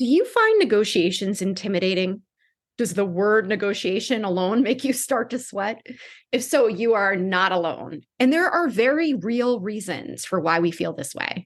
Do you find negotiations intimidating? Does the word negotiation alone make you start to sweat? If so, you are not alone. And there are very real reasons for why we feel this way.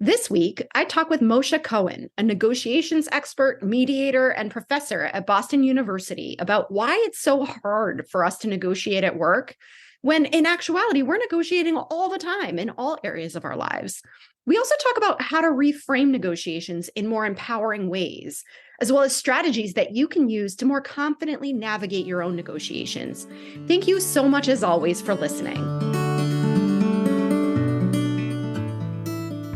This week, I talk with Moshe Cohen, a negotiations expert, mediator, and professor at Boston University, about why it's so hard for us to negotiate at work, when in actuality, we're negotiating all the time in all areas of our lives. We also talk about how to reframe negotiations in more empowering ways, as well as strategies that you can use to more confidently navigate your own negotiations. Thank you so much, as always, for listening.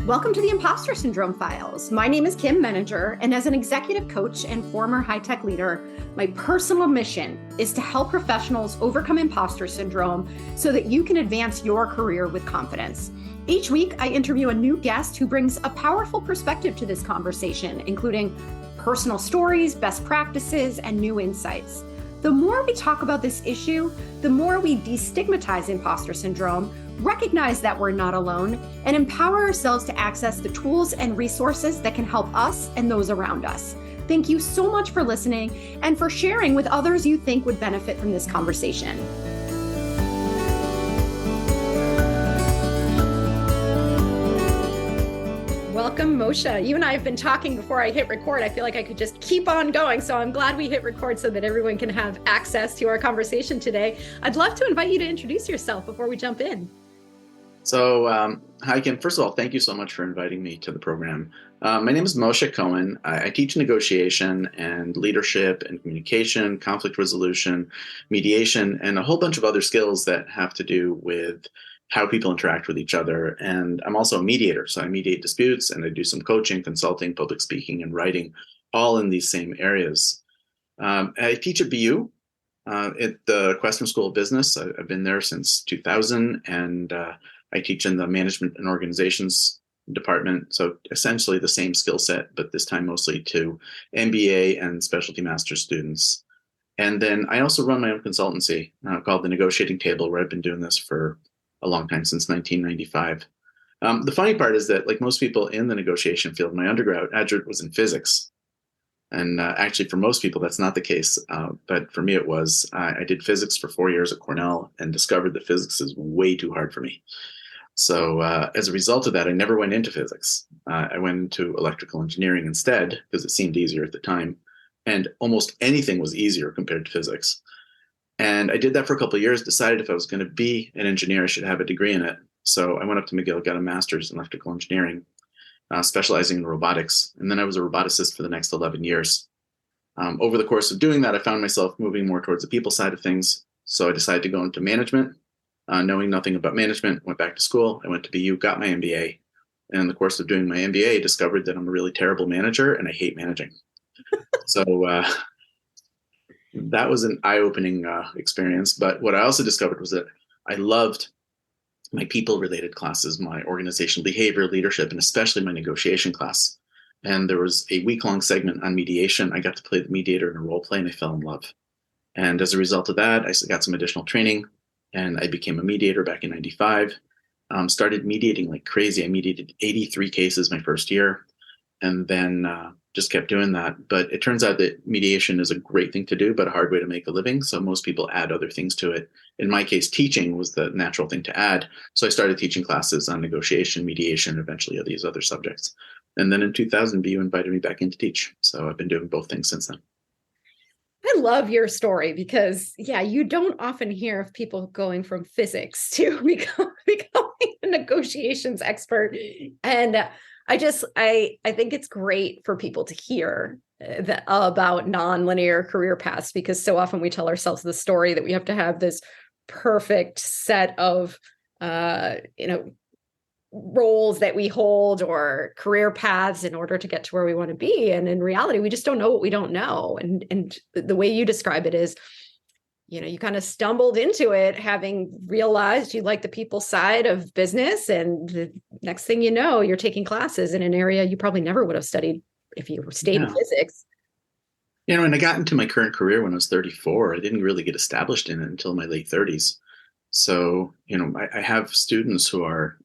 Welcome to the Impostor Syndrome Files. My name is Kim Menninger, and as an executive coach and former high-tech leader, my personal mission is to help professionals overcome imposter syndrome so that you can advance your career with confidence. Each week, I interview a new guest who brings a powerful perspective to this conversation, including personal stories, best practices, and new insights. The more we talk about this issue, the more we destigmatize imposter syndrome, recognize that we're not alone, and empower ourselves to access the tools and resources that can help us and those around us. Thank you so much for listening and for sharing with others you think would benefit from this conversation. Welcome, Moshe. You and I have been talking before I hit record. I feel like I could just keep on going. So I'm glad we hit record so that everyone can have access to our conversation today. I'd love to invite you to introduce yourself before we jump in. So, hi, Kim. First of all, thank you so much for inviting me to the program. My name is Moshe Cohen. I teach negotiation and leadership and communication, conflict resolution, mediation, and a whole bunch of other skills that have to do with how people interact with each other. And I'm also a mediator. So I mediate disputes and I do some coaching, consulting, public speaking, and writing, all in these same areas. I teach at BU at the Questrom School of Business. I've been there since 2000, and I teach in the management and organizations department. So essentially the same skill set, but this time mostly to MBA and specialty master's students. And then I also run my own consultancy called The Negotiating Table, where I've been doing this for a long time, since 1995. The funny part is that, like most people in the negotiation field, my undergraduate was in physics. And actually, for most people, that's not the case. But for me, it was. I did physics for 4 years at Cornell and discovered that physics is way too hard for me. So as a result of that, I never went into physics. I went into electrical engineering instead because it seemed easier at the time. And almost anything was easier compared to physics. And I did that for a couple of years, decided if I was going to be an engineer, I should have a degree in it. So I went up to McGill, got a master's in electrical engineering, specializing in robotics. And then I was a roboticist for the next 11 years. Over the course of doing that, I found myself moving more towards the people side of things. So I decided to go into management, knowing nothing about management, went back to school. I went to BU, got my MBA. And in the course of doing my MBA, I discovered that I'm a really terrible manager and I hate managing. So that was an eye-opening experience. But what I also discovered was that I loved my people-related classes, my organizational behavior, leadership, and especially my negotiation class. And there was a week-long segment on mediation. I got to play the mediator in a role play, and I fell in love. And as a result of that, I got some additional training, and I became a mediator back in 95. Started mediating like crazy. I mediated 83 cases my first year, and then just kept doing that. But it turns out that mediation is a great thing to do, but a hard way to make a living. So most people add other things to it. In my case, teaching was the natural thing to add. So I started teaching classes on negotiation, mediation, eventually these other subjects. And then in 2000, BU invited me back in to teach. So I've been doing both things since then. I love your story because, you don't often hear of people going from physics to becoming a negotiations expert. And I think it's great for people to hear about nonlinear career paths, because so often we tell ourselves the story that we have to have this perfect set of, roles that we hold or career paths in order to get to where we want to be. And in reality, we just don't know what we don't know. And the way you describe it is, you kind of stumbled into it, having realized you like the people side of business. And the next thing you know, you're taking classes in an area you probably never would have studied if you stayed in physics. And I got into my current career when I was 34. I didn't really get established in it until my late 30s. So, I have students who are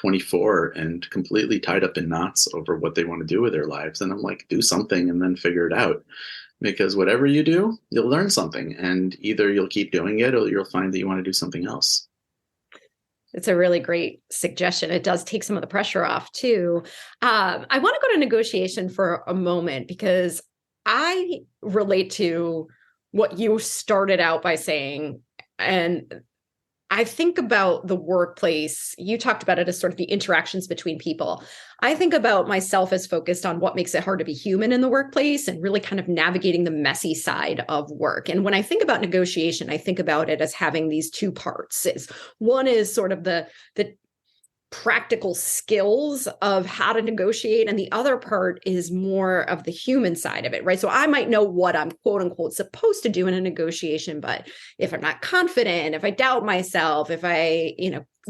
24 and completely tied up in knots over what they want to do with their lives. And I'm like, do something and then figure it out. Because whatever you do, you'll learn something. And either you'll keep doing it or you'll find that you want to do something else. It's a really great suggestion. It does take some of the pressure off too. I want to go to negotiation for a moment because I relate to what you started out by saying. And I think about the workplace. You talked about it as sort of the interactions between people. I think about myself as focused on what makes it hard to be human in the workplace and really kind of navigating the messy side of work. And when I think about negotiation, I think about it as having these two parts. One is sort of the practical skills of how to negotiate. And the other part is more of the human side of it, right? So I might know what I'm quote unquote supposed to do in a negotiation, but if I'm not confident, if I doubt myself, if I,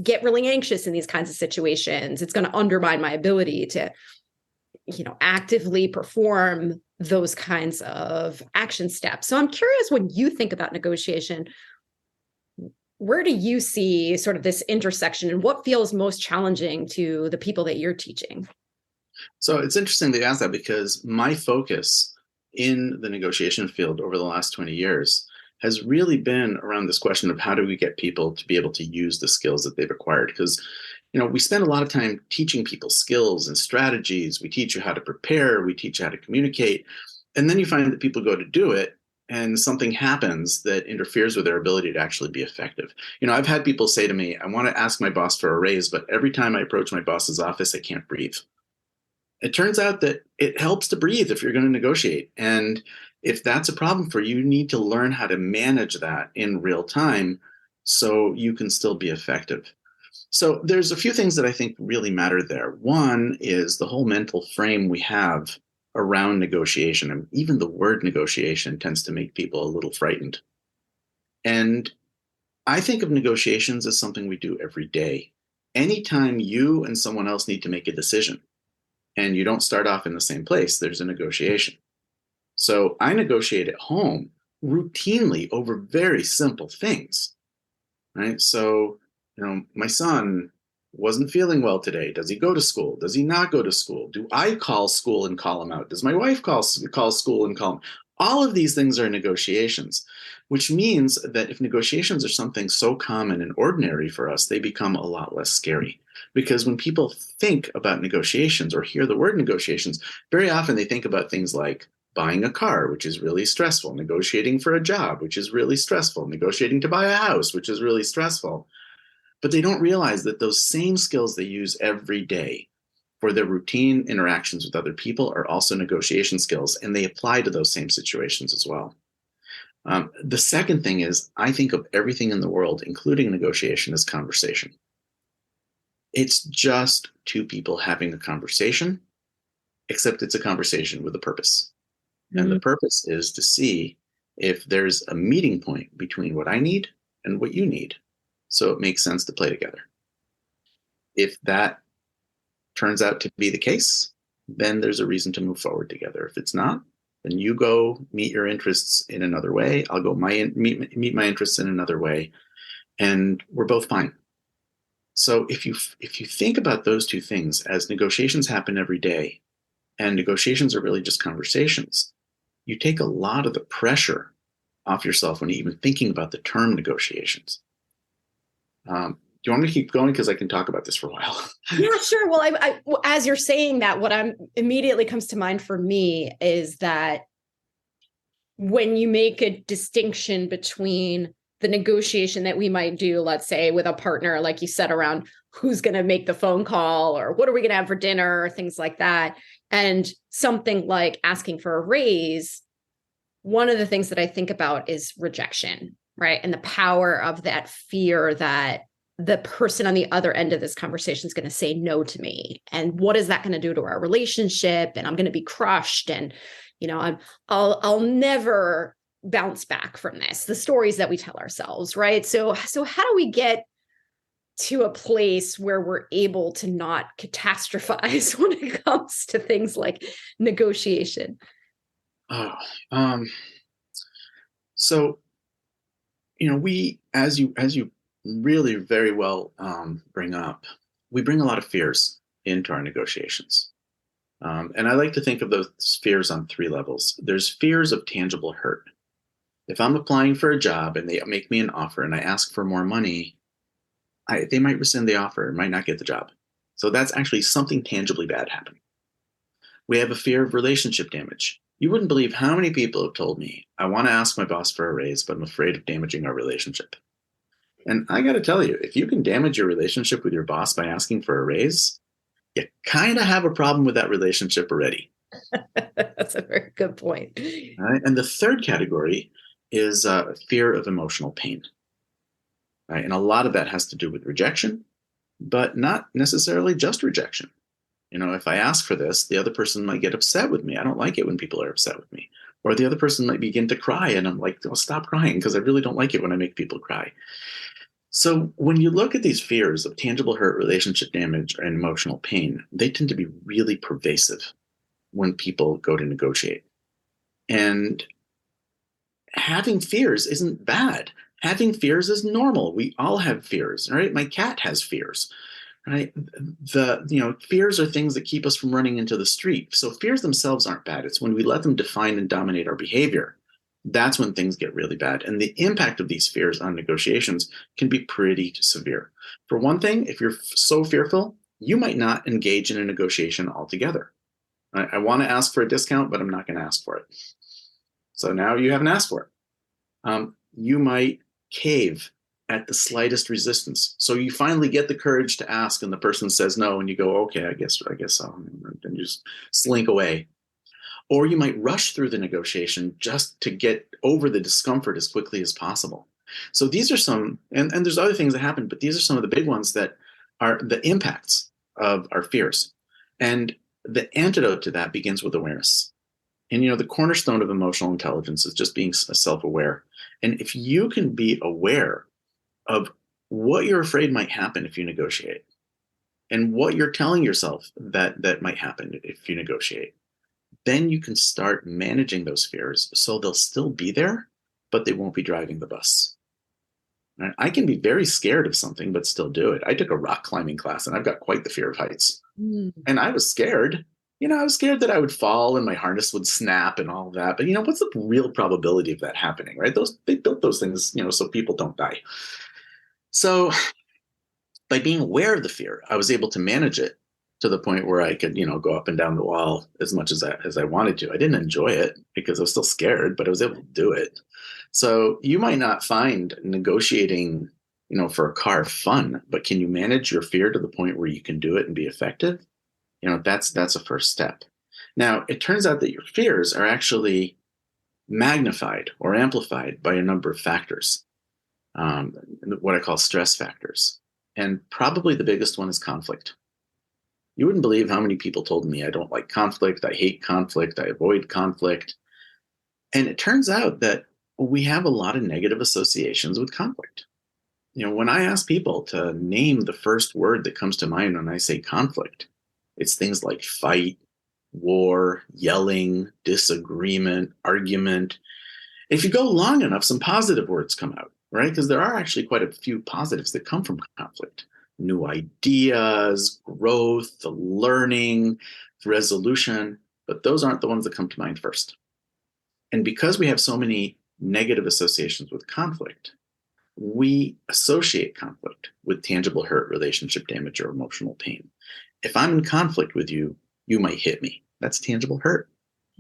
get really anxious in these kinds of situations, it's going to undermine my ability to, actively perform those kinds of action steps. So I'm curious, when you think about negotiation, where do you see sort of this intersection and what feels most challenging to the people that you're teaching? So it's interesting that you ask that because my focus in the negotiation field over the last 20 years has really been around this question of how do we get people to be able to use the skills that they've acquired? Because, we spend a lot of time teaching people skills and strategies. We teach you how to prepare. We teach you how to communicate. And then you find that people go to do it and something happens that interferes with their ability to actually be effective. I've had people say to me, I want to ask my boss for a raise, but every time I approach my boss's office, I can't breathe. It turns out that it helps to breathe if you're going to negotiate. And if that's a problem for you, you need to learn how to manage that in real time so you can still be effective. So there's a few things that I think really matter there. One is the whole mental frame we have around negotiation, and even the word negotiation tends to make people a little frightened. And I think of negotiations as something we do every day. Anytime you and someone else need to make a decision and you don't start off in the same place, there's a negotiation. So I negotiate at home routinely over very simple things, right? So, my son wasn't feeling well today. Does he go to school? Does he not go to school? Do I call school and call him out? Does my wife call school and call him? All of these things are negotiations, which means that if negotiations are something so common and ordinary for us, they become a lot less scary. Because when people think about negotiations or hear the word negotiations, very often they think about things like buying a car, which is really stressful, negotiating for a job, which is really stressful, negotiating to buy a house, which is really stressful. But they don't realize that those same skills they use every day for their routine interactions with other people are also negotiation skills, and they apply to those same situations as well. The second thing is, I think of everything in the world, including negotiation, as conversation. It's just two people having a conversation, except it's a conversation with a purpose. Mm-hmm. And the purpose is to see if there's a meeting point between what I need and what you need, so it makes sense to play together. If that turns out to be the case, then there's a reason to move forward together. If it's not, then you go meet your interests in another way. I'll go meet my interests in another way, and we're both fine. So if you think about those two things as negotiations happen every day, and negotiations are really just conversations, you take a lot of the pressure off yourself when you're even thinking about the term negotiations. Do you want me to keep going? Because I can talk about this for a while. Yeah, sure. Well, I as you're saying that, what immediately comes to mind for me is that when you make a distinction between the negotiation that we might do, let's say with a partner, like you said, around who's going to make the phone call or what are we going to have for dinner or things like that, and something like asking for a raise, one of the things that I think about is rejection, right? And the power of that fear that the person on the other end of this conversation is going to say no to me. And what is that going to do to our relationship? And I'm going to be crushed. And, I'll never bounce back from this, the stories that we tell ourselves, right? So how do we get to a place where we're able to not catastrophize when it comes to things like negotiation? So, we, as you really very well bring up, we bring a lot of fears into our negotiations. And I like to think of those fears on three levels. There's fears of tangible hurt. If I'm applying for a job and they make me an offer and I ask for more money, they might rescind the offer and might not get the job. So that's actually something tangibly bad happening. We have a fear of relationship damage. You wouldn't believe how many people have told me, I want to ask my boss for a raise, but I'm afraid of damaging our relationship. And I got to tell you, if you can damage your relationship with your boss by asking for a raise, you kind of have a problem with that relationship already. That's a very good point. Right? And the third category is fear of emotional pain. Right? And a lot of that has to do with rejection, but not necessarily just rejection. If I ask for this, the other person might get upset with me. I don't like it when people are upset with me. Or the other person might begin to cry, and I'm like, oh, stop crying, because I really don't like it when I make people cry. So when you look at these fears of tangible hurt, relationship damage, and emotional pain, they tend to be really pervasive when people go to negotiate. And having fears isn't bad. Having fears is normal. We all have fears, right? My cat has fears. Right? Fears are things that keep us from running into the street. So fears themselves aren't bad. It's when we let them define and dominate our behavior. That's when things get really bad. And the impact of these fears on negotiations can be pretty severe. For one thing, if you're so fearful, you might not engage in a negotiation altogether. I want to ask for a discount, but I'm not going to ask for it. So now you haven't asked for it. You might cave at the slightest resistance. So you finally get the courage to ask, and the person says no, and you go, okay, I guess so. And you just slink away. Or you might rush through the negotiation just to get over the discomfort as quickly as possible. So these are some, and there's other things that happen, but these are some of the big ones that are the impacts of our fears. And the antidote to that begins with awareness. And, the cornerstone of emotional intelligence is just being self-aware. And if you can be aware of what you're afraid might happen if you negotiate, and what you're telling yourself that might happen if you negotiate, then you can start managing those fears so they'll still be there, but they won't be driving the bus. Right? I can be very scared of something, but still do it. I took a rock climbing class, and I've got quite the fear of heights. And I was scared. I was scared that I would fall and my harness would snap and all of that. But, what's the real probability of that happening, right? They built those things, so people don't die. So by being aware of the fear, I was able to manage it to the point where I could, go up and down the wall as much as I wanted to. I didn't enjoy it because I was still scared, but I was able to do it. So you might not find negotiating, for a car fun, but can you manage your fear to the point where you can do it and be effective? That's a first step. Now, it turns out that your fears are actually magnified or amplified by a number of factors. What I call stress factors. And probably the biggest one is conflict. You wouldn't believe how many people told me I don't like conflict, I hate conflict, I avoid conflict. And it turns out that we have a lot of negative associations with conflict. When I ask people to name the first word that comes to mind when I say conflict, it's things like fight, war, yelling, disagreement, argument. If you go long enough, some positive words come out. Right? Because there are actually quite a few positives that come from conflict. New ideas, growth, learning, resolution, but those aren't the ones that come to mind first. And because we have so many negative associations with conflict, we associate conflict with tangible hurt, relationship damage, or emotional pain. If I'm in conflict with you, you might hit me. That's tangible hurt.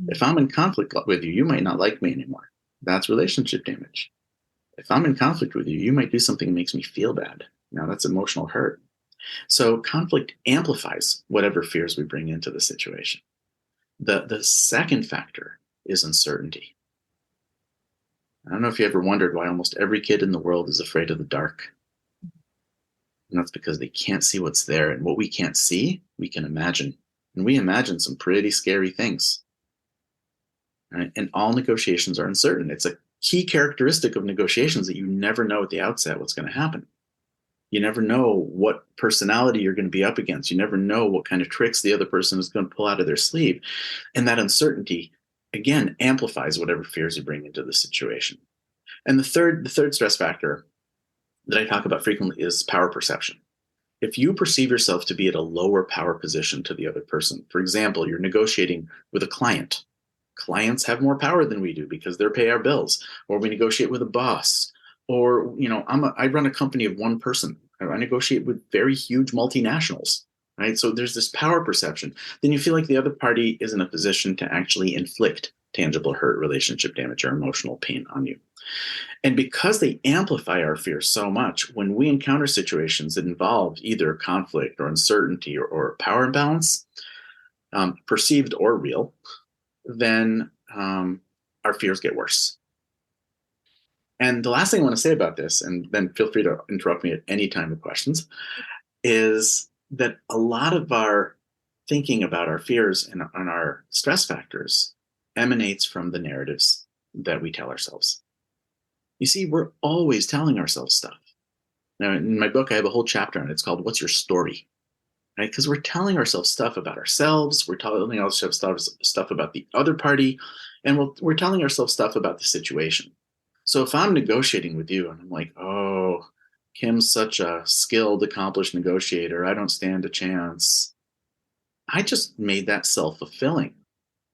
If I'm in conflict with you, you might not like me anymore. That's relationship damage. If I'm in conflict with you, you might do something that makes me feel bad. Now that's emotional hurt. So conflict amplifies whatever fears we bring into the situation. The second factor is uncertainty. I don't know if you ever wondered why almost every kid in the world is afraid of the dark. And that's because they can't see what's there. And what we can't see, we can imagine. And we imagine some pretty scary things. Right? And all negotiations are uncertain. It's a key characteristic of negotiations that you never know at the outset what's going to happen. You never know what personality you're going to be up against. You never know what kind of tricks the other person is going to pull out of their sleeve. And that uncertainty, again, amplifies whatever fears you bring into the situation. And the third stress factor that I talk about frequently is power perception. If you perceive yourself to be at a lower power position to the other person, for example, you're negotiating with a client. Clients have more power than we do because they pay our bills, or we negotiate with a boss, or I run a company of one person. I negotiate with very huge multinationals, right? So there's this power perception. Then you feel like the other party is in a position to actually inflict tangible hurt, relationship damage, or emotional pain on you. And because they amplify our fears so much, when we encounter situations that involve either conflict or uncertainty or power imbalance, perceived or real, then our fears get worse. And the last thing I want to say about this, and then feel free to interrupt me at any time with questions, is that a lot of our thinking about our fears and our stress factors emanates from the narratives that we tell ourselves. You see, we're always telling ourselves stuff. Now, in my book, I have a whole chapter on it. It's called What's Your Story? Right? Because we're telling ourselves stuff about ourselves. We're telling ourselves stuff about the other party. And we're telling ourselves stuff about the situation. So if I'm negotiating with you and I'm like, oh, Kim's such a skilled, accomplished negotiator, I don't stand a chance. I just made that self-fulfilling.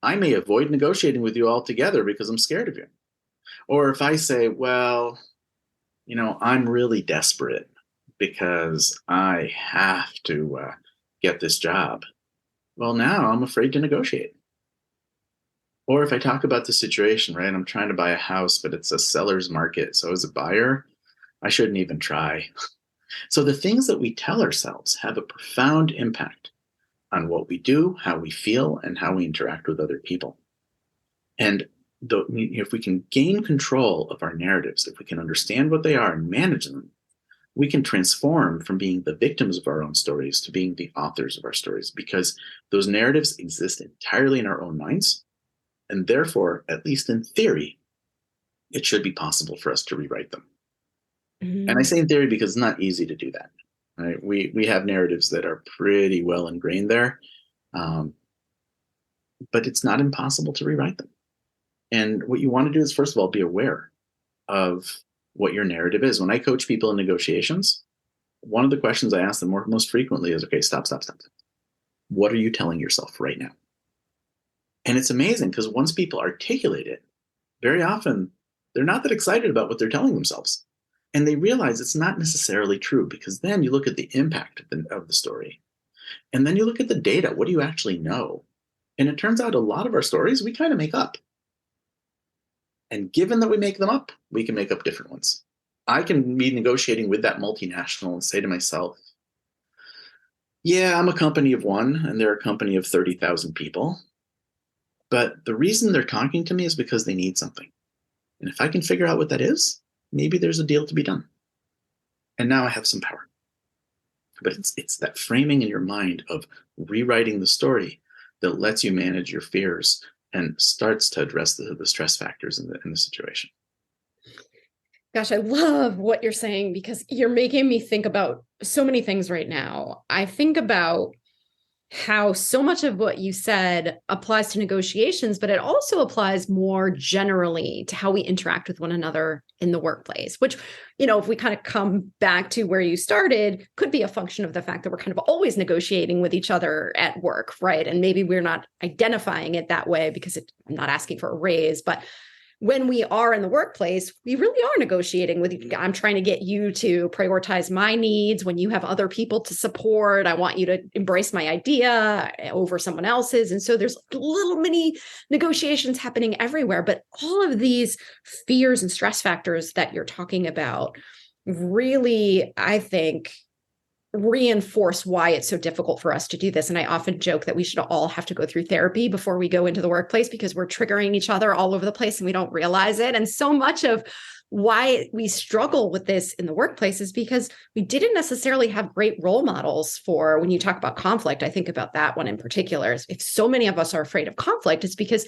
I may avoid negotiating with you altogether because I'm scared of you. Or if I say, well, I'm really desperate because I have to get this job. Well, now I'm afraid to negotiate. Or if I talk about the situation, right, I'm trying to buy a house, but it's a seller's market. So as a buyer, I shouldn't even try. So the things that we tell ourselves have a profound impact on what we do, how we feel, and how we interact with other people. And if we can gain control of our narratives, if we can understand what they are and manage them, we can transform from being the victims of our own stories to being the authors of our stories, because those narratives exist entirely in our own minds. And therefore, at least in theory, it should be possible for us to rewrite them. Mm-hmm. And I say in theory because it's not easy to do that. Right? We have narratives that are pretty well ingrained there, but it's not impossible to rewrite them. And what you want to do is, first of all, be aware of what your narrative is. When I coach people in negotiations, one of the questions I ask them most frequently is, okay, stop. What are you telling yourself right now? And it's amazing because once people articulate it, very often they're not that excited about what they're telling themselves. And they realize it's not necessarily true, because then you look at the impact of the story. And then you look at the data. What do you actually know? And it turns out a lot of our stories we kind of make up. And given that we make them up, we can make up different ones. I can be negotiating with that multinational and say to myself, yeah, I'm a company of one and they're a company of 30,000 people. But the reason they're talking to me is because they need something. And if I can figure out what that is, maybe there's a deal to be done. And now I have some power. But it's that framing in your mind of rewriting the story that lets you manage your fears and starts to address the stress factors in the situation. Gosh, I love what you're saying, because you're making me think about so many things right now. I think about how so much of what you said applies to negotiations, but it also applies more generally to how we interact with one another in the workplace, which, if we kind of come back to where you started, could be a function of the fact that we're kind of always negotiating with each other at work, right? And maybe we're not identifying it that way because I'm not asking for a raise, but when we are in the workplace, we really are negotiating with you. I'm trying to get you to prioritize my needs when you have other people to support. I want you to embrace my idea over someone else's. And so there's little mini negotiations happening everywhere. But all of these fears and stress factors that you're talking about really, I think, reinforce why it's so difficult for us to do this. And I often joke that we should all have to go through therapy before we go into the workplace, because we're triggering each other all over the place and we don't realize it. And so much of why we struggle with this in the workplace is because we didn't necessarily have great role models for, when you talk about conflict, I think about that one in particular. If so many of us are afraid of conflict, it's because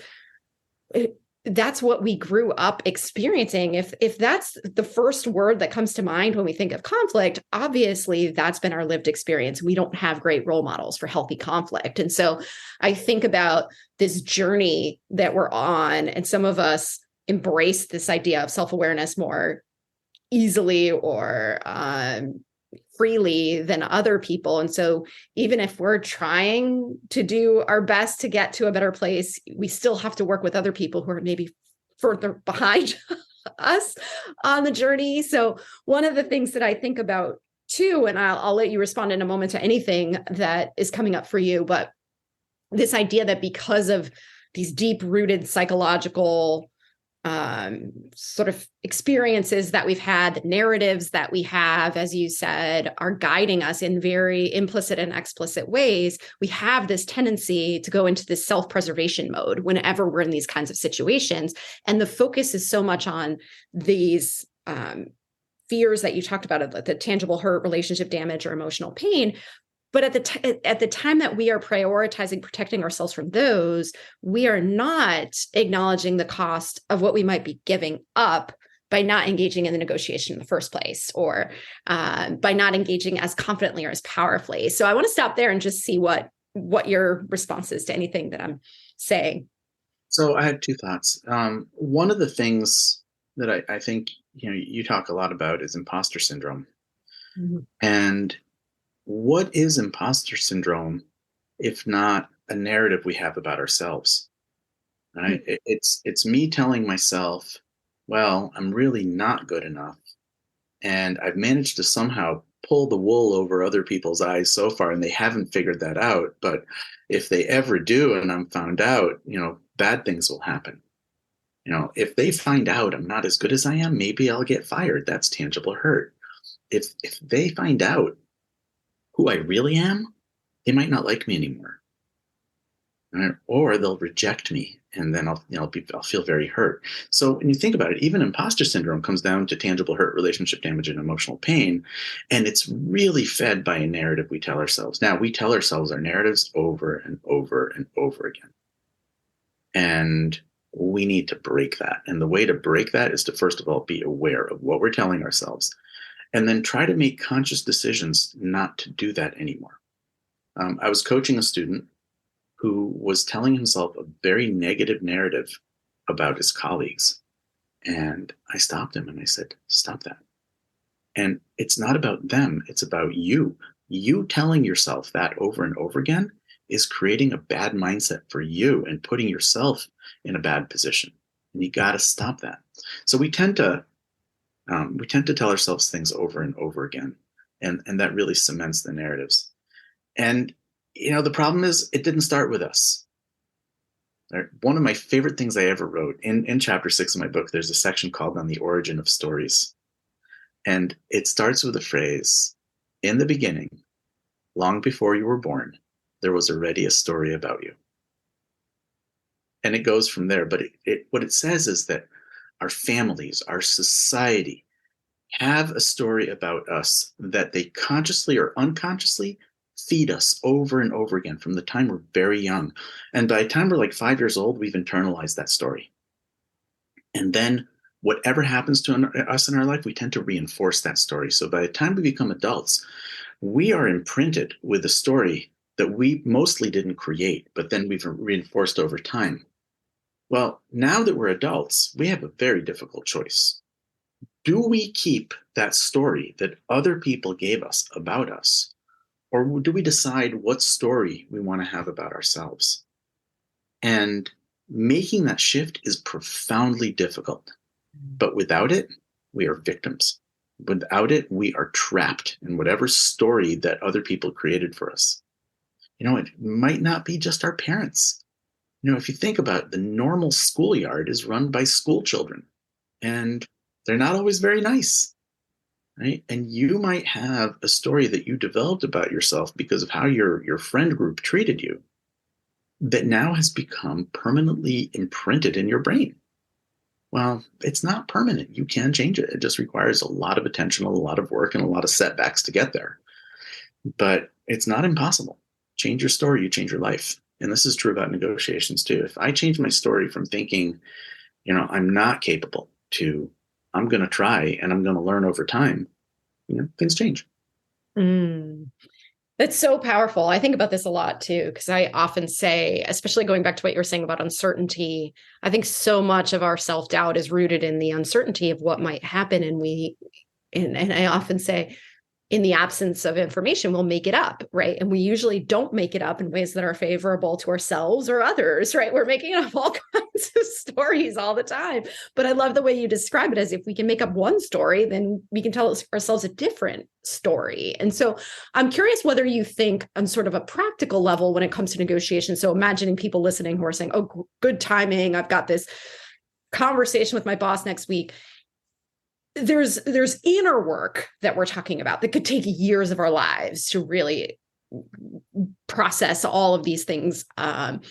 that's what we grew up experiencing. If that's the first word that comes to mind when we think of conflict, obviously that's been our lived experience. We don't have great role models for healthy conflict. And so I think about this journey that we're on, and some of us embrace this idea of self-awareness more easily or freely than other people. And so even if we're trying to do our best to get to a better place, we still have to work with other people who are maybe further behind us on the journey. So one of the things that I think about too, and I'll let you respond in a moment to anything that is coming up for you, but this idea that because of these deep-rooted psychological sort of experiences that we've had, the narratives that we have, as you said, are guiding us in very implicit and explicit ways. We have this tendency to go into this self-preservation mode whenever we're in these kinds of situations. And the focus is so much on these fears that you talked about, like the tangible hurt, relationship damage, or emotional pain. But at the time that we are prioritizing protecting ourselves from those, we are not acknowledging the cost of what we might be giving up by not engaging in the negotiation in the first place, or by not engaging as confidently or as powerfully. So I want to stop there and just see what your response is to anything that I'm saying. So I had two thoughts. One of the things that I think you talk a lot about is imposter syndrome. Mm-hmm. And what is imposter syndrome if not a narrative we have about ourselves? Right? Mm-hmm. It's me telling myself, well, I'm really not good enough, and I've managed to somehow pull the wool over other people's eyes so far, and they haven't figured that out. But if they ever do, and I'm found out, bad things will happen. If they find out I'm not as good as I am, maybe I'll get fired. That's tangible hurt. If they find out who I really am, they might not like me anymore, right? Or they'll reject me, and then I'll feel very hurt. So when you think about it, even imposter syndrome comes down to tangible hurt, relationship damage, and emotional pain, and it's really fed by a narrative we tell ourselves. Now, we tell ourselves our narratives over and over and over again, and we need to break that. And the way to break that is to, first of all, be aware of what we're telling ourselves, and then try to make conscious decisions not to do that anymore. I was coaching a student who was telling himself a very negative narrative about his colleagues. And I stopped him and I said, stop that. And it's not about them. It's about you. You telling yourself that over and over again is creating a bad mindset for you and putting yourself in a bad position. And you got to stop that. So we tend to tell ourselves things over and over again, and that really cements the narratives. And, the problem is it didn't start with us. One of my favorite things I ever wrote, in chapter 6 of my book, there's a section called On the Origin of Stories. And it starts with the phrase, in the beginning, long before you were born, there was already a story about you. And it goes from there. But what it says is that our families, our society, have a story about us that they consciously or unconsciously feed us over and over again from the time we're very young. And by the time we're like 5 years old, we've internalized that story. And then whatever happens to us in our life, we tend to reinforce that story. So by the time we become adults, we are imprinted with a story that we mostly didn't create, but then we've reinforced over time. Well, now that we're adults, we have a very difficult choice. Do we keep that story that other people gave us about us? Or do we decide what story we want to have about ourselves? And making that shift is profoundly difficult. But without it, we are victims. Without it, we are trapped in whatever story that other people created for us. It might not be just our parents. If you think about it, the normal schoolyard is run by school children, and they're not always very nice, right? And you might have a story that you developed about yourself because of how your friend group treated you that now has become permanently imprinted in your brain. Well, it's not permanent. You can change it. It just requires a lot of attention, a lot of work, and a lot of setbacks to get there. But it's not impossible. Change your story, you change your life. And this is true about negotiations too. If I change my story from thinking, I'm not capable, to I'm going to try and I'm going to learn over time, things change. That's so powerful. I think about this a lot too, because I often say, especially going back to what you were saying about uncertainty, I think so much of our self-doubt is rooted in the uncertainty of what might happen. And I often say, in the absence of information, we'll make it up, right? And we usually don't make it up in ways that are favorable to ourselves or others, right? We're making up all kinds of stories all the time. But I love the way you describe it as if we can make up one story, then we can tell ourselves a different story. And so I'm curious whether you think on sort of a practical level when it comes to negotiation. So imagining people listening who are saying, oh, good timing, I've got this conversation with my boss next week. There's inner work that we're talking about that could take years of our lives to really process all of these things. And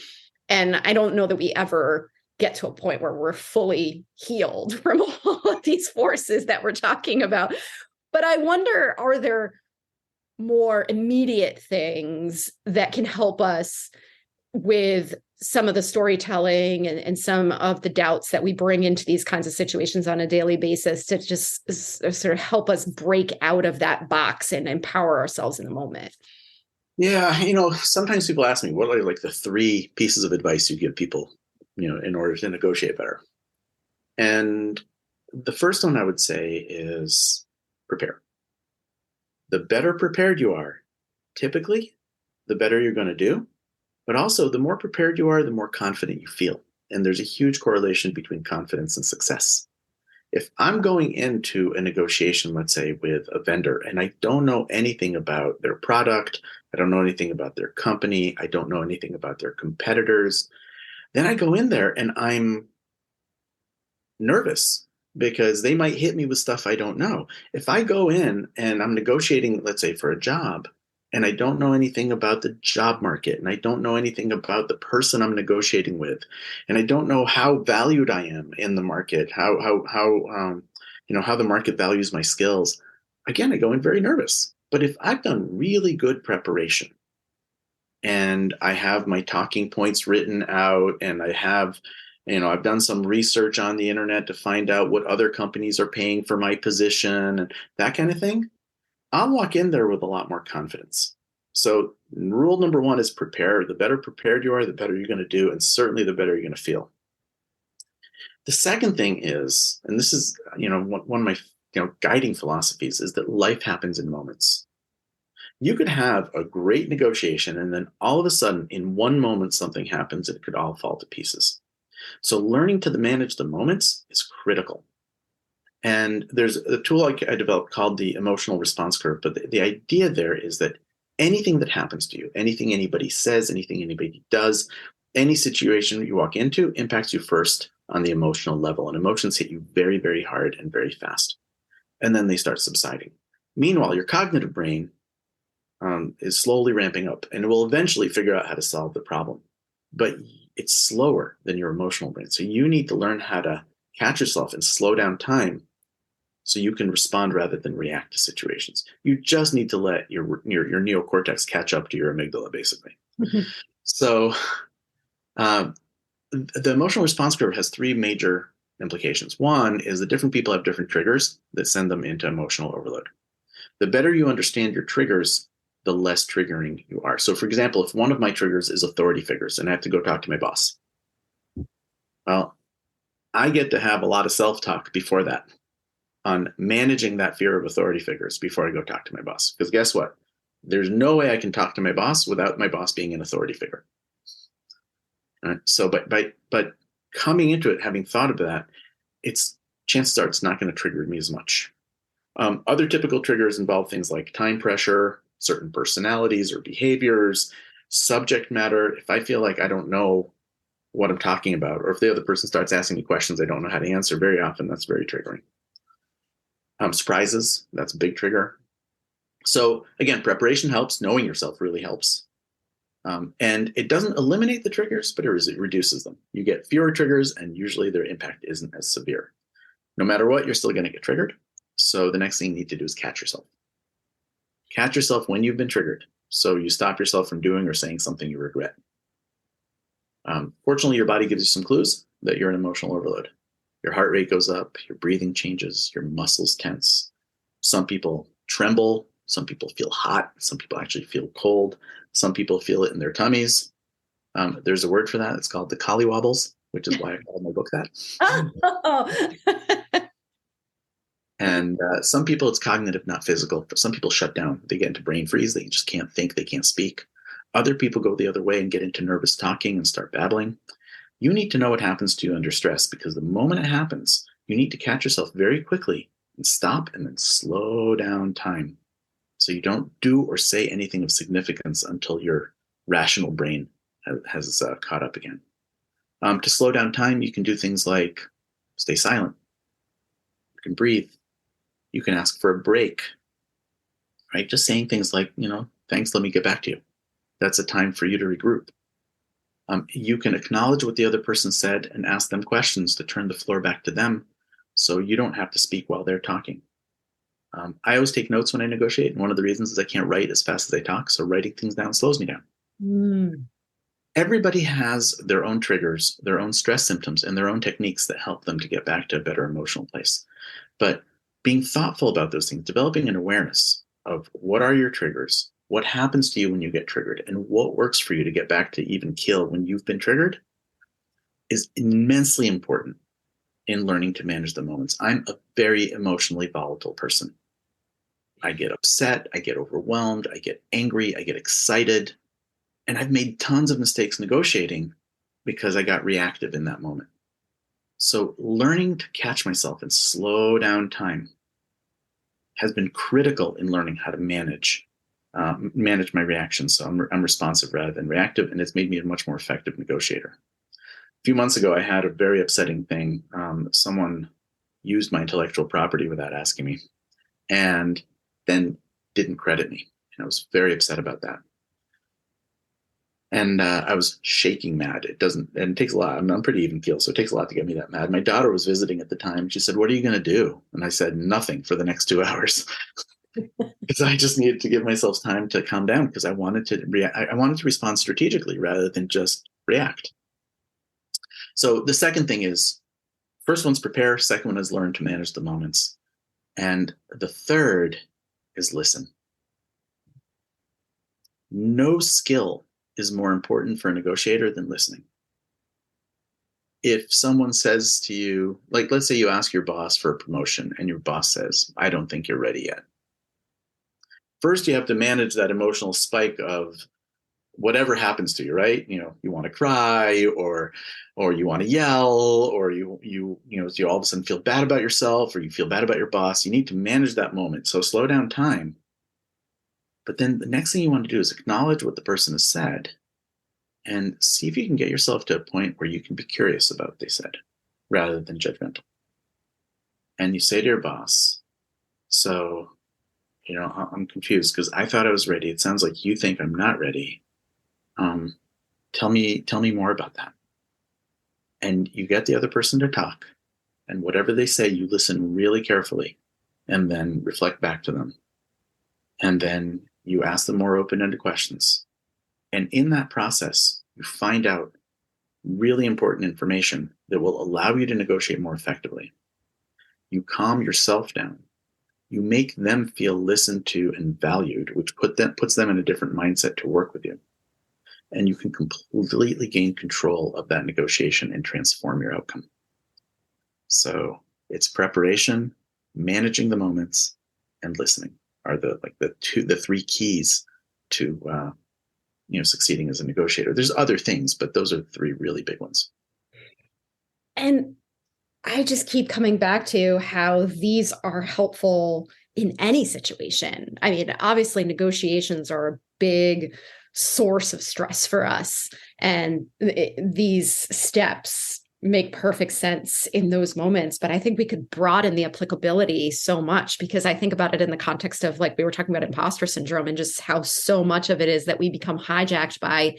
I don't know that we ever get to a point where we're fully healed from all of these forces that we're talking about. But I wonder, are there more immediate things that can help us with some of the storytelling and some of the doubts that we bring into these kinds of situations on a daily basis to just sort of help us break out of that box and empower ourselves in the moment? Yeah, sometimes people ask me, what are like the 3 pieces of advice you give people, in order to negotiate better? And the first one I would say is prepare. The better prepared you are, typically, the better you're going to do. But also, the more prepared you are, the more confident you feel. And there's a huge correlation between confidence and success. If I'm going into a negotiation, let's say, with a vendor, and I don't know anything about their product, I don't know anything about their company, I don't know anything about their competitors, then I go in there and I'm nervous because they might hit me with stuff I don't know. If I go in and I'm negotiating, let's say, for a job, and I don't know anything about the job market, and I don't know anything about the person I'm negotiating with, and I don't know how valued I am in the market, how the market values my skills. Again, I go in very nervous. But if I've done really good preparation, and I have my talking points written out, and I have, I've done some research on the internet to find out what other companies are paying for my position and that kind of thing, I'll walk in there with a lot more confidence. So rule number 1 is prepare. The better prepared you are, the better you're going to do, and certainly the better you're going to feel. The second thing is, and this is, one of my, guiding philosophies, is that life happens in moments. You could have a great negotiation, and then all of a sudden, in one moment, something happens and it could all fall to pieces. So learning to manage the moments is critical. And there's a tool I developed called the emotional response curve. But the idea there is that anything that happens to you, anything anybody says, anything anybody does, any situation you walk into impacts you first on the emotional level. And emotions hit you very, very hard and very fast. And then they start subsiding. Meanwhile, your cognitive brain is slowly ramping up, and it will eventually figure out how to solve the problem. But it's slower than your emotional brain. So you need to learn how to catch yourself and slow down time so you can respond rather than react to situations. You just need to let your neocortex catch up to your amygdala, basically. Mm-hmm. So the emotional response curve has 3 major implications. One is that different people have different triggers that send them into emotional overload. The better you understand your triggers, the less triggering you are. So, for example, if one of my triggers is authority figures and I have to go talk to my boss, well, I get to have a lot of self-talk before that on managing that fear of authority figures before I go talk to my boss. Because guess what? There's no way I can talk to my boss without my boss being an authority figure. All right? So, but coming into it, having thought of that, chances are it's not going to trigger me as much. Other typical triggers involve things like time pressure, certain personalities or behaviors, subject matter. If I feel like I don't know what I'm talking about, or if the other person starts asking me questions I don't know how to answer, very often that's very triggering. Surprises, that's a big trigger. So again, preparation helps. Knowing yourself really helps. And it doesn't eliminate the triggers, but it reduces them. You get fewer triggers, and usually their impact isn't as severe. No matter what, you're still going to get triggered. So the next thing you need to do is catch yourself. Catch yourself when you've been triggered, so you stop yourself from doing or saying something you regret. Fortunately, your body gives you some clues that you're in emotional overload. Your heart rate goes up, your breathing changes, your muscles tense. Some people tremble, some people feel hot, some people actually feel cold, some people feel it in their tummies. There's a word for that. It's called the Collywobbles, which is why I called my book that. Oh. And some people, it's cognitive, not physical. Some people shut down. They get into brain freeze. They just can't think. They can't speak. Other people go the other way and get into nervous talking and start babbling. You need to know what happens to you under stress, because the moment it happens, you need to catch yourself very quickly and stop and then slow down time. So you don't do or say anything of significance until your rational brain has caught up again. To slow down time, you can do things like stay silent. You can breathe. You can ask for a break, right? Just saying things like, thanks, let me get back to you. That's a time for you to regroup. You can acknowledge what the other person said and ask them questions to turn the floor back to them, so you don't have to speak while they're talking. I always take notes when I negotiate, and one of the reasons is I can't write as fast as I talk, so writing things down slows me down. Everybody has their own triggers, their own stress symptoms, and their own techniques that help them to get back to a better emotional place. But being thoughtful about those things, developing an awareness of what are your triggers, what happens to you when you get triggered, and what works for you to get back to even kill when you've been triggered, is immensely important in learning to manage the moments. I'm a very emotionally volatile person. I get upset, I get overwhelmed, I get angry, I get excited. And I've made tons of mistakes negotiating because I got reactive in that moment. So learning to catch myself and slow down time has been critical in learning how to manage my reactions. So I'm responsive rather than reactive, and it's made me a much more effective negotiator. A few months ago, I had a very upsetting thing. Someone used my intellectual property without asking me, and then didn't credit me. And I was very upset about that. And I was shaking mad. And it takes a lot. I'm pretty even keel, so it takes a lot to get me that mad. My daughter was visiting at the time. She said, "What are you going to do?" And I said, "Nothing for the next 2 hours." Because I just needed to give myself time to calm down, because I wanted to respond strategically rather than just react. So the second thing is, first one's prepare. Second one is learn to manage the moments. And the third is listen. No skill is more important for a negotiator than listening. If someone says to you, like, let's say you ask your boss for a promotion and your boss says, "I don't think you're ready yet." First, you have to manage that emotional spike of whatever happens to you, right? You want to cry, or you want to yell, or you all of a sudden feel bad about yourself, or you feel bad about your boss. You need to manage that moment. So slow down time. But then the next thing you want to do is acknowledge what the person has said and see if you can get yourself to a point where you can be curious about what they said rather than judgmental. And you say to your boss, "So, I'm confused because I thought I was ready. It sounds like you think I'm not ready. Tell me more about that." And you get the other person to talk, and whatever they say, you listen really carefully and then reflect back to them. And then you ask them more open-ended questions. And in that process, you find out really important information that will allow you to negotiate more effectively. You calm yourself down. You make them feel listened to and valued, which puts them in a different mindset to work with you. And you can completely gain control of that negotiation and transform your outcome. So it's preparation, managing the moments, and listening are the three keys to succeeding as a negotiator. There's other things, but those are the three really big ones. And I just keep coming back to how these are helpful in any situation. I mean, obviously negotiations are a big source of stress for us, and these steps make perfect sense in those moments. But I think we could broaden the applicability so much, because I think about it in the context of, like we were talking about, imposter syndrome, and just how so much of it is that we become hijacked by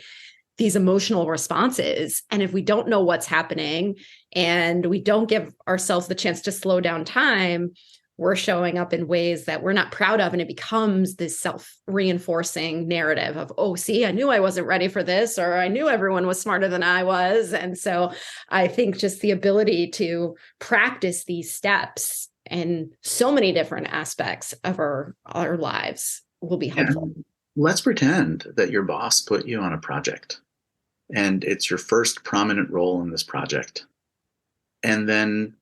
these emotional responses. And if we don't know what's happening and we don't give ourselves the chance to slow down time, we're showing up in ways that we're not proud of. And it becomes this self-reinforcing narrative of, "Oh, see, I knew I wasn't ready for this," or "I knew everyone was smarter than I was." And so I think just the ability to practice these steps in so many different aspects of our lives will be helpful. And let's pretend that your boss put you on a project and it's your first prominent role in this project. And then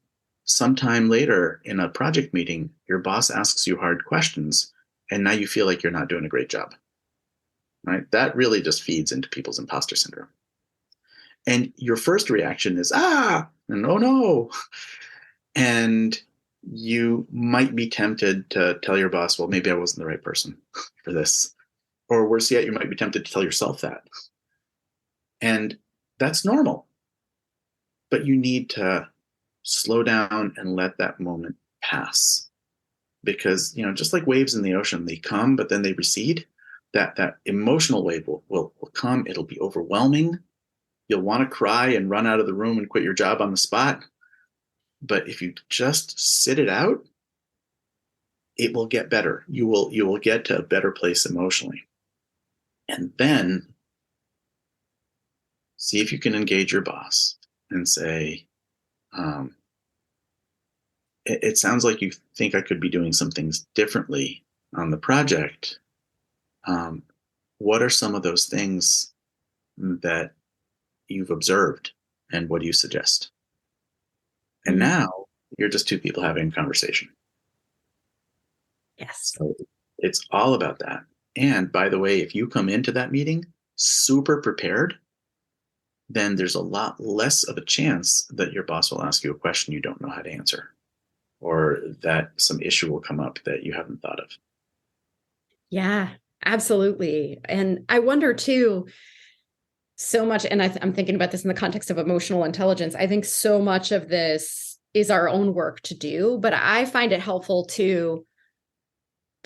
sometime later in a project meeting, your boss asks you hard questions, and now you feel like you're not doing a great job, right? That really just feeds into people's imposter syndrome. And your first reaction is, and oh no. And you might be tempted to tell your boss, well, maybe I wasn't the right person for this. Or worse yet, you might be tempted to tell yourself that. And that's normal. But you need to slow down and let that moment pass. Because, just like waves in the ocean, they come, but then they recede. That emotional wave will come. It'll be overwhelming. You'll want to cry and run out of the room and quit your job on the spot. But if you just sit it out, it will get better. You will get to a better place emotionally. And then see if you can engage your boss and say, it sounds like you think I could be doing some things differently on the project. What are some of those things that you've observed, and what do you suggest? And now you're just two people having a conversation. Yes. So it's all about that. And by the way, if you come into that meeting super prepared, then there's a lot less of a chance that your boss will ask you a question you don't know how to answer, or that some issue will come up that you haven't thought of. Yeah, absolutely. And I wonder too, so much, and I'm thinking about this in the context of emotional intelligence. I think so much of this is our own work to do, but I find it helpful to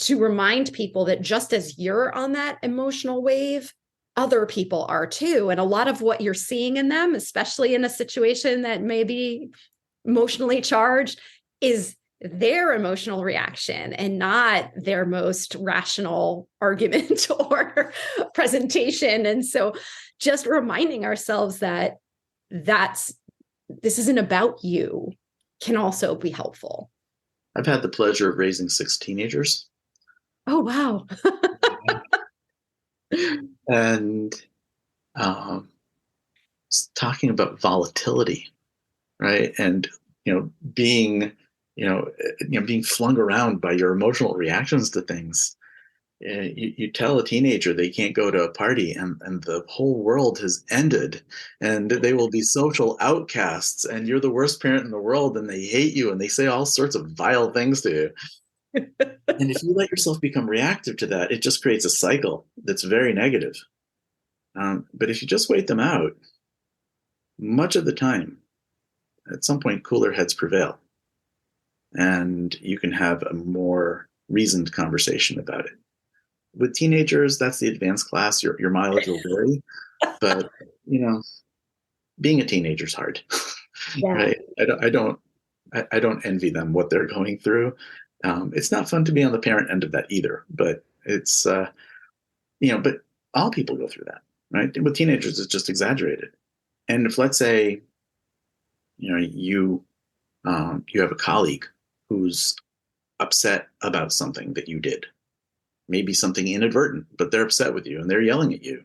remind people that just as you're on that emotional wave, other people are too. And a lot of what you're seeing in them, especially in a situation that may be emotionally charged, is their emotional reaction and not their most rational argument or presentation. And so just reminding ourselves that this isn't about you can also be helpful. I've had the pleasure of raising 6 teenagers. Oh, wow. And talking about volatility, right? And being being flung around by your emotional reactions to things. You tell a teenager they can't go to a party, and the whole world has ended, and they will be social outcasts, and you're the worst parent in the world, and they hate you, and they say all sorts of vile things to you. And if you let yourself become reactive to that, it just creates a cycle that's very negative. But if you just wait them out, much of the time, at some point, cooler heads prevail. And you can have a more reasoned conversation about it. With teenagers, that's the advanced class. Your mileage will vary. But, being a teenager is hard. Yeah. Right? I don't envy them what they're going through. It's not fun to be on the parent end of that either, but it's, but all people go through that, right? With teenagers, it's just exaggerated. And if, let's say, you have a colleague who's upset about something that you did, maybe something inadvertent, but they're upset with you and they're yelling at you,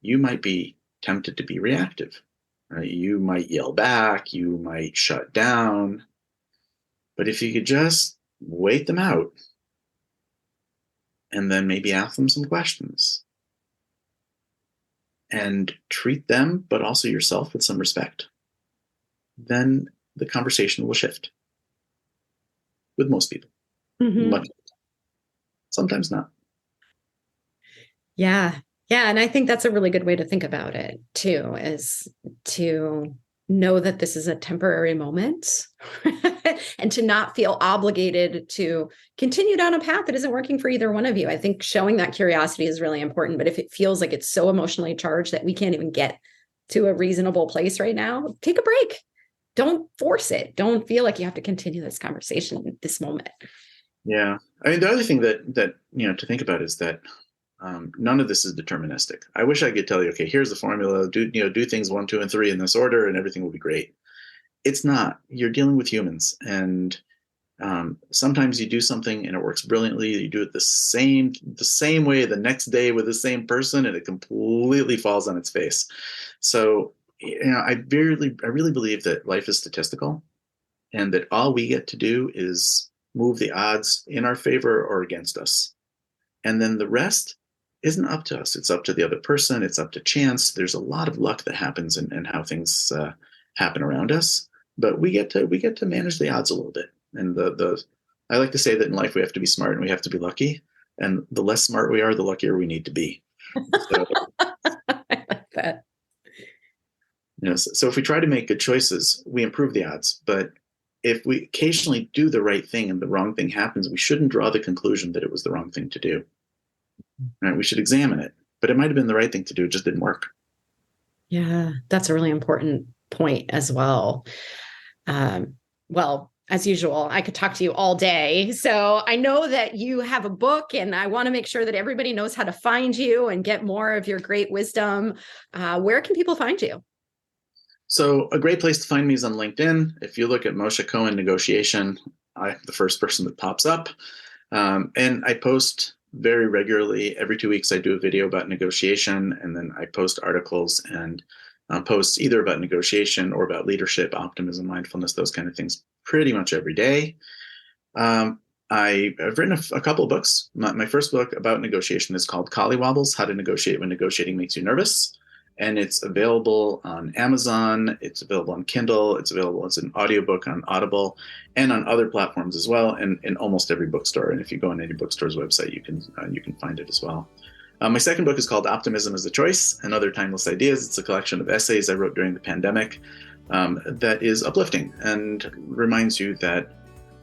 you might be tempted to be reactive, right? You might yell back, you might shut down. But if you could just wait them out and then maybe ask them some questions and treat them, but also yourself, with some respect, then the conversation will shift. With most people. Much. Sometimes not. Yeah. And I think that's a really good way to think about it too, is to know that this is a temporary moment and to not feel obligated to continue down a path that isn't working for either one of you. I think showing that curiosity is really important, but if it feels like it's so emotionally charged that we can't even get to a reasonable place right now, take a break. Don't force it. Don't feel like you have to continue this conversation in this moment. Yeah. I mean, the other thing that to think about is that none of this is deterministic. I wish I could tell you, okay, here's the formula, do things 1, 2, and 3 in this order and everything will be great. It's not. You're dealing with humans, and sometimes you do something and it works brilliantly. You do it the same way the next day with the same person, and it completely falls on its face. So I really believe that life is statistical, and that all we get to do is move the odds in our favor or against us. And then the rest isn't up to us. It's up to the other person. It's up to chance. There's a lot of luck that happens in how things happen around us, but we get to manage the odds a little bit. And I like to say that in life we have to be smart and we have to be lucky. And the less smart we are, the luckier we need to be. So, I like that. So if we try to make good choices, we improve the odds. But if we occasionally do the right thing and the wrong thing happens, we shouldn't draw the conclusion that it was the wrong thing to do. Right? We should examine it, but it might have been the right thing to do. It just didn't work. Yeah, that's a really important point as well. Well, as usual, I could talk to you all day. So I know that you have a book, and I want to make sure that everybody knows how to find you and get more of your great wisdom. Where can people find you? So a great place to find me is on LinkedIn. If you look at Moshe Cohen Negotiation, I'm the first person that pops up. And I post very regularly. Every 2 weeks, I do a video about negotiation, and then I post articles and posts either about negotiation or about leadership, optimism, mindfulness, those kind of things pretty much every day. I've written a couple of books. My first book about negotiation is called Collywobbles, How to Negotiate When Negotiating Makes You Nervous. And it's available on Amazon. It's available on Kindle. It's available as an audiobook on Audible and on other platforms as well, and in almost every bookstore. And if you go on any bookstore's website, you can find it as well. My second book is called Optimism as a Choice and Other Timeless Ideas. It's a collection of essays I wrote during the pandemic that is uplifting and reminds you that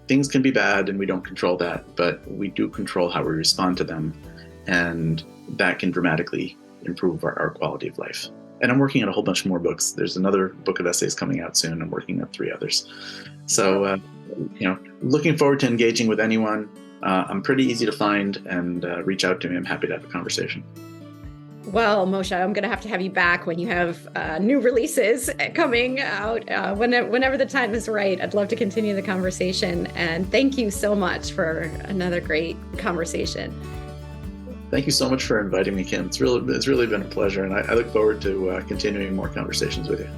things can be bad and we don't control that, but we do control how we respond to them. And that can dramatically improve our quality of life. And I'm working on a whole bunch more books. There's another book of essays coming out soon. I'm working on 3 others. So, looking forward to engaging with anyone. I'm pretty easy to find, and reach out to me. I'm happy to have a conversation. Well, Moshe, I'm going to have you back when you have new releases coming out, whenever the time is right. I'd love to continue the conversation. And thank you so much for another great conversation. Thank you so much for inviting me, Kim. It's really been a pleasure, and I look forward to continuing more conversations with you.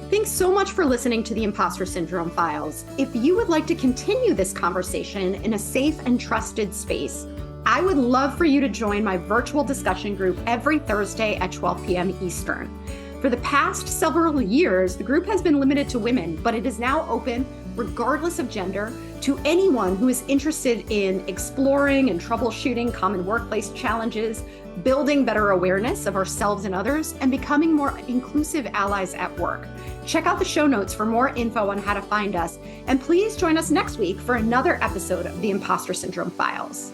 Thanks so much for listening to the Impostor Syndrome Files. If you would like to continue this conversation in a safe and trusted space, I would love for you to join my virtual discussion group every Thursday at 12 p.m. Eastern. For the past several years, the group has been limited to women, but it is now open, regardless of gender, to anyone who is interested in exploring and troubleshooting common workplace challenges, building better awareness of ourselves and others, and becoming more inclusive allies at work. Check out the show notes for more info on how to find us, and please join us next week for another episode of the Impostor Syndrome Files.